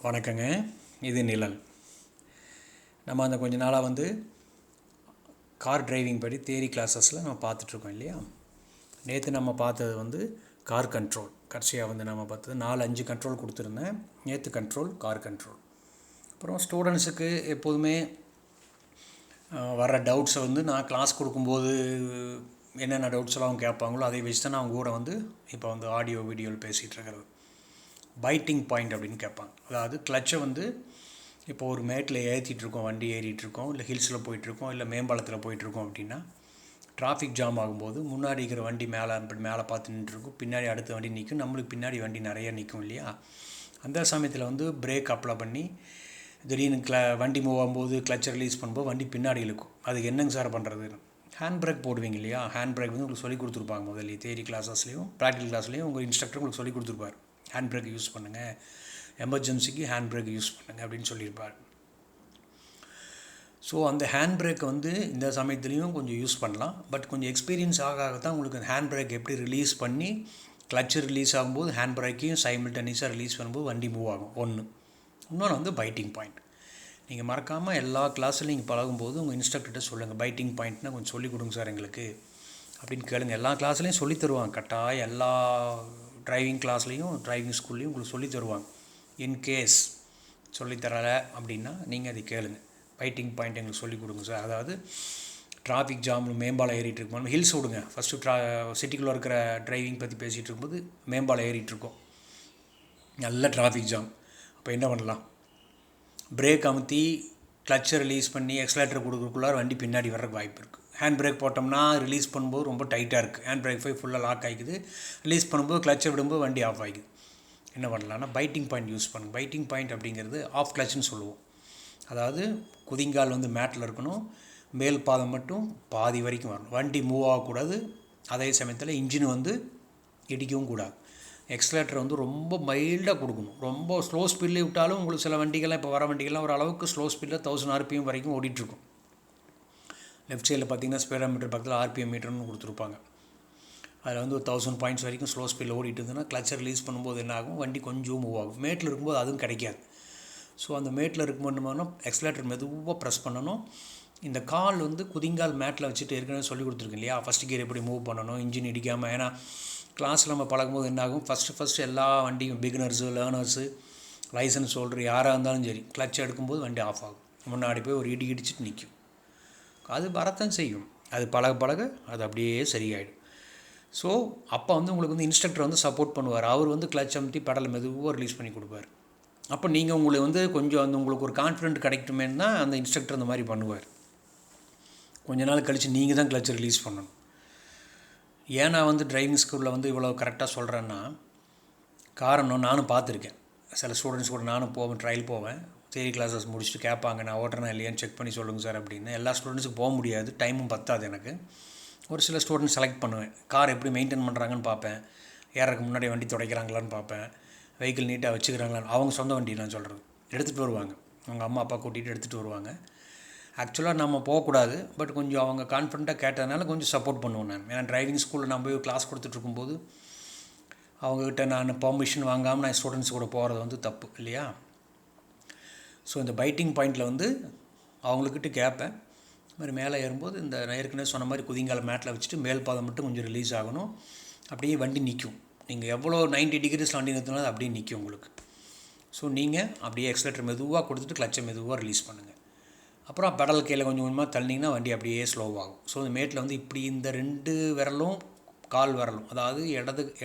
வணக்கங்க. இது நிழல். நம்ம அந்த கொஞ்ச நாளாக கார் டிரைவிங் படி தியரி கிளாஸஸில் நம்ம பார்த்துட்ருக்கோம் இல்லையா. நேற்று நம்ம பார்த்தது கார் கண்ட்ரோல். கடைசியாக நம்ம பார்த்தது 4-5 கண்ட்ரோல் கொடுத்துருந்தேன். நேற்று கார் கண்ட்ரோல். அப்புறம் ஸ்டூடெண்ட்ஸுக்கு எப்போதுமே வர்ற டவுட்ஸை நான் கிளாஸ் கொடுக்கும்போது என்னென்ன டவுட்ஸ்லாம் அவங்க கேட்பாங்களோ அதை வச்சு தான் நான் அவங்க கூட இப்போ ஆடியோ வீடியோவில் பேசிகிட்டு இருக்கிறது. பைட்டிங் பாயிண்ட் அப்படின்னு கேட்பாங்க. அதாவது கிளச்சை இப்போ ஒரு மேட்டில் ஏற்றிட்டுருக்கோம், வண்டி ஏறிட்டுருக்கோம், இல்லை ஹில்ஸில் போயிட்டுருக்கோம், இல்லை மேம்பாலத்தில் போயிட்டுருக்கோம் அப்படின்னா டிராஃபிக் ஜாம் ஆகும்போது முன்னாடி இருக்கிற வண்டி மேலே பார்த்து நின்றுருக்கும், பின்னாடி அடுத்த வண்டி நிற்கும், நம்மளுக்கு பின்னாடி வண்டி நிறையா நிற்கும் இல்லையா. அந்த சமயத்தில் பிரேக் அப்ளை பண்ணி திடீர்னு வண்டி மூவ் ஆகும்போது கிளச்சை ரிலீஸ் பண்ணும்போது வண்டி பின்னாடி இழுக்கும். அதுக்கு என்னங்க சார் பண்ணுறது? ஹேண்ட் பிரேக் போடுவீங்க இல்லையா. ஹேண்ட் பிரேக் உங்களுக்கு சொல்லி கொடுத்துருப்பாங்க முதல்ல தியரி கிளாஸஸ்லேயும் ப்ராக்டிகல் கிளாஸ்லேயும் உங்கள் இன்ஸ்ட்ரக்டர் உங்களுக்கு சொல்லி கொடுத்துருப்பார். ஹேண்ட் பிரேக் யூஸ் பண்ணுங்கள், எமர்ஜென்சிக்கு ஹேண்ட் பிரேக் யூஸ் பண்ணுங்கள் அப்படின்னு சொல்லியிருப்பார். ஸோ அந்த ஹேண்ட் பிரேக்கை இந்த சமயத்துலேயும் கொஞ்சம் யூஸ் பண்ணலாம். பட் கொஞ்சம் எக்ஸ்பீரியன்ஸ் தான் உங்களுக்கு ஹேண்ட் பிரேக் எப்படி ரிலீஸ் பண்ணி கிளச்சு ரிலீஸ் ஆகும்போது ஹேண்ட் பிரேக்கையும் சைமில்டேனியஸாக ரிலீஸ் பண்ணும்போது வண்டி மூவ் ஆகும். இன்னொன்று பைட்டிங் பாயிண்ட். நீங்கள் மறக்காமல் எல்லா கிளாஸ்லையும் நீங்கள் பழகும்போது உங்கள் இன்ஸ்ட்ரக்டர்கிட்ட சொல்லுங்கள், பைட்டிங் பாயிண்ட்னா கொஞ்சம் சொல்லிக் கொடுங்க சார் எங்களுக்கு அப்படின்னு கேளுங்க. எல்லா கிளாஸ்லேயும் சொல்லி தருவாங்க. கட்டாயம் எல்லா டிரைவிங் கிளாஸ்லேயும் டிரைவிங் ஸ்கூல்லேயும் உங்களுக்கு சொல்லி தருவாங்க. இன்கேஸ் சொல்லித்தரலை அப்படின்னா நீங்கள் அதை கேளுங்க. பைட்டிங் பாயிண்ட் எங்களுக்கு சொல்லிக் கொடுங்க சார். அதாவது டிராஃபிக் ஜாமில் மேம்பாலம் ஏறிட்டு இருக்கும், ஹில்ஸ் விடுங்க. ஃபஸ்ட்டு சிட்டிக்குள்ளே இருக்கிற டிரைவிங் பற்றி பேசிகிட்டு இருக்கும்போது மேம்பாலம் ஏறிட்டுருக்கோம், நல்ல டிராஃபிக் ஜாம். அப்போ என்ன பண்ணலாம்? பிரேக் அமுத்தி கிளச்சை ரிலீஸ் பண்ணி எக்ஸலேட்டர் கொடுக்குறக்குள்ளார வண்டி பின்னாடி வர்றதுக்கு வாய்ப்பு இருக்குது. ஹேண்ட் பிரேக் போட்டோம்னா ரிலீஸ் பண்ணும்போது ரொம்ப டைட்டாக இருக்குது, ஹேண்ட் பிரேக் ஃபுல்லாக லாக் ஆகிக்குது. ரிலீஸ் பண்ணும்போது கிளச்சை விடும்போது வண்டி ஆஃப் ஆகிக்குது. என்ன பண்ணலான்னா பைட்டிங் பாயிண்ட் யூஸ் பண்ணுங்க. பைட்டிங் பாயிண்ட் அப்படிங்கிறது ஆஃப் கிளச்சுன்னு சொல்லுவோம். அதாவது குதிங்கால் மேட்டில் இருக்கணும், மேல் பாதம் மட்டும் பாதி வரைக்கும் வரணும். வண்டி மூவ் ஆகக்கூடாது, அதே சமயத்தில் இன்ஜின் இடிக்கவும் கூடாது. எக்ஸலேட்டர் ரொம்ப மைல்டாக கொடுக்கணும். ரொம்ப ஸ்லோ ஸ்பீட்லேயே விட்டாலும் உங்களுக்கு சில வண்டிகள்லாம் இப்போ வர வண்டிகள்லாம் ஒரு அளவுக்கு ஸ்லோ ஸ்பீடில் 1000 RPM வரைக்கும் ஓடிட்டுருக்கும். லெஃப்ட் சைடில் பார்த்திங்கன்னா ஸ்பீடோமீட்டர் பக்கத்தில் RPM மீட்டர்னு கொடுத்துருப்பாங்க. அதில் ஒரு 1000 பாயிண்ட்ஸ் வரைக்கும் ஸ்லோ ஸ்பீடில் ஓடிட்டு இருந்ததுன்னா கிளச்சை ரிலீஸ் பண்ணும்போது என்ன ஆகும், வண்டி கொஞ்சம் மூவ் ஆகும். மேட்டில் இருக்கும்போது அதுவும் கிடைக்காது. ஸோ அந்த மேட்டில் இருக்கும்போது எக்ஸலேட்டர் மெதுவாக ப்ரெஸ் பண்ணணும். இந்த கால் குதிங்கால் மேட்டில் வச்சுட்டு ஏற்கனவே சொல்லி கொடுத்துருக்கேன் இல்லையா, ஃபஸ்ட் கியர் எப்படி மூவ் பண்ணணும், இன்ஜின் இடிக்காமல். ஏன்னா கிளாஸில் நம்ம பழகும்போது என்ன ஆகும், ஃபஸ்ட்டு எல்லா வண்டியும் பிகினர்ஸு, லேர்னர்ஸு, லைசன்ஸ் ஹோல்டர் யாராக இருந்தாலும் சரி கிளச் எடுக்கும்போது வண்டி ஆஃப் ஆகும். முன்னாடி போய் ஒரு இடிச்சிட்டு நிற்கும். அது வரத்தான் செய்யும். அது பழக அது அப்படியே சரியாயிடும். ஸோ அப்போ உங்களுக்கு இன்ஸ்ட்ரக்டர் சப்போர்ட் பண்ணுவார். அவர் கிளச் அமுத்தி பெடலை மெதுவாக ரிலீஸ் பண்ணி கொடுப்பார். அப்போ நீங்கள் உங்களுக்கு கொஞ்சம் உங்களுக்கு ஒரு கான்ஃபிடென்ட் கிடைக்குமேன்னு தான் அந்த இன்ஸ்ட்ரக்டர் அந்த மாதிரி பண்ணுவார். கொஞ்ச நாள் கழித்து நீங்கள் தான் கிளச்சை ரிலீஸ் பண்ணணும். ஏன் நான் டிரைவிங் ஸ்கூலில் இவ்வளோ கரெக்டாக சொல்கிறேன்னா, காரணம் நானும் பார்த்துருக்கேன். சில ஸ்டூடெண்ட்ஸ் கூட நானும் போவேன், ட்ரையல் போவேன். தியரி கிளாஸஸ் முடிச்சுட்டு கேட்பாங்க, நான் ஓட்டுறேன்னா இல்லையான்னு செக் பண்ணி சொல்லுங்கள் சார் அப்படின்னு. எல்லா ஸ்டூடெண்ட்ஸுக்கும் போக முடியாது, டைமும் பத்தாது எனக்கு. ஒரு சில ஸ்டூடெண்ட்ஸ் செலக்ட் பண்ணுவேன். கார் எப்படி மெயின்டைன் பண்ணுறாங்கன்னு பார்ப்பேன், ஏறதுக்கு முன்னாடி வண்டி துடைக்கிறாங்களான்னு பார்ப்பேன், வெஹிக்கிள் நீட்டாக வச்சுக்கிறாங்களான்னு. அவங்க சொந்த வண்டி நான் சொல்கிறது எடுத்துகிட்டு வருவாங்க, அவங்க அம்மா அப்பா கூட்டிகிட்டு எடுத்துகிட்டு வருவாங்க. ஆக்சுவலாக நம்ம போகக்கூடாது, பட் கொஞ்சம் அவங்க கான்ஃபிடண்ட்டாக கேட்டதுனால கொஞ்சம் சப்போர்ட் பண்ணுவேன் நான். ஏன்னா டிரைவிங் ஸ்கூலில் நான் போய் கிளாஸ் கொடுத்துட்ருக்கும்போது அவங்கக்கிட்ட நான் பெர்மிஷன் வாங்காமல் நான் ஸ்டூடெண்ட்ஸ் கூட போகிறது தப்பு இல்லையா. ஸோ இந்த பைட்டிங் பாயிண்டில் அவங்கக்கிட்ட கேட்பேன். இது மாதிரி மேலே ஏறும்போது இந்த நான் ஏற்கனவே சொன்ன மாதிரி குதிங்கால மேட்டில் வச்சுட்டு மேல் பாதம் மட்டும் கொஞ்சம் ரிலீஸ் ஆகணும். அப்படியே வண்டி நிற்கும். நீங்கள் எவ்வளோ 90 டிகிரிஸ் வண்டி நிறுத்தினாலும் அது அப்படியே நிற்கும் உங்களுக்கு. ஸோ நீங்கள் அப்படியே எக்ஸலேட்டர் மெதுவாக கொடுத்துட்டு கிளச்சை மெதுவாக ரிலீஸ் பண்ணுங்கள். அப்புறம் பெடல் கீழே கொஞ்சம் கொஞ்சமாக தள்ளினீங்கன்னா வண்டி அப்படியே ஸ்லோவாகும். ஸோ இந்த மேட்டில் இப்படி இந்த 2 விரலும் கால் வரலும், அதாவது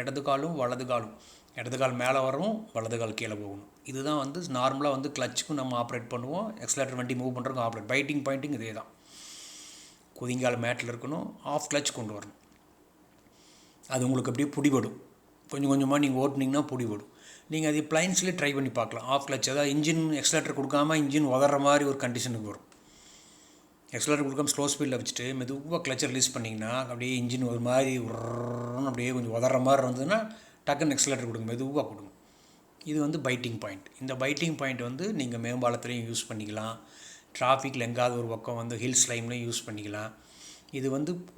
இடது காலும் வலது காலும், இடது கால் மேலே வரணும், வலது கால் கீழே போகணும். இதுதான் நார்மலாக கிளச்சுக்கும் நம்ம ஆப்ரேட் பண்ணுவோம், எக்ஸலேட்டர் வண்டி மூவ் பண்ணுறதுக்கும் ஆப்ரேட். பைட்டிங் பாயிண்ட்டிங் இதே தான். குதிங்கால் மேட்டில் இருக்கணும், ஆஃப் கிளச் கொண்டு வரணும். அது உங்களுக்கு அப்படியே பிடிபடும். கொஞ்சம் கொஞ்சமாக நீங்கள் ஓட்டுனீங்கன்னா பிடிபடும். நீங்கள் அது பிளைன்ஸ்லேயே ட்ரை பண்ணி பார்க்கலாம். ஆஃப் கிளச், அதாவது இன்ஜின் எக்ஸலேட்டர் கொடுக்காமல் இன்ஜின் உதற மாதிரி ஒரு கண்டிஷனுக்கு வரும். எக்ஸலேட்டர் கொடுக்காம ஸ்லோ ஸ்பீடில் வச்சுட்டு மெதுவாக கிளச்சை ரிலீஸ் பண்ணிங்கன்னா அப்படியே இன்ஜின் ஒரு மாதிரி அப்படியே கொஞ்சம் உதற மாதிரி இருந்ததுன்னா டக்குன்னு எக்ஸலேட்டர் கொடுங்க, மெதுவாக கொடுங்க. இது பைட்டிங் பாயிண்ட். இந்த பைட்டிங் பாயிண்ட் நீங்கள் மேம்பாலத்துலேயும் யூஸ் பண்ணிக்கலாம், டிராஃபிக்கில் எங்காவது ஒரு பக்கம் ஹில்ஸ் லைன்லேயும் யூஸ் பண்ணிக்கலாம். இது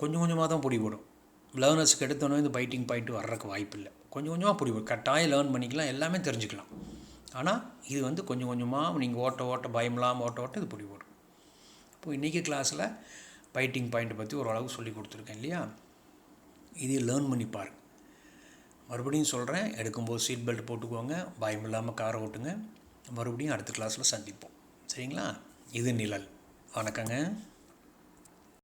கொஞ்சம் கொஞ்சமாக தான் பிடிபடும். லேர்னர்ஸுக்கு எடுத்தோன்னே இந்த பைட்டிங் பாயிண்ட் வர்றதுக்கு வாய்ப்பு இல்லை. கொஞ்சம் கொஞ்சமாக பிடிபடும். கட்டாயம் லேர்ன் பண்ணிக்கலாம், எல்லாமே தெரிஞ்சுக்கலாம். ஆனால் இது வந்து கொஞ்சம் கொஞ்சமாக நீங்கள் ஓட்ட பயமில்லாமல் ஓட்ட இது பிடி போடும். இப்போது இன்றைக்கி கிளாஸில் பைட்டிங் பாயிண்ட்டை பற்றி ஓரளவு சொல்லி கொடுத்துருக்கேன் இல்லையா? இது லேர்ன் பண்ணி பாருங்கள். மறுபடியும் சொல்கிறேன், எடுக்கும்போது சீட் பெல்ட் போட்டுக்கோங்க, பயம் இல்லாமல் காரை ஓட்டுங்க. மறுபடியும் அடுத்த கிளாஸில் சந்திப்போம். சரிங்களா? இது நிழல். வணக்கங்க.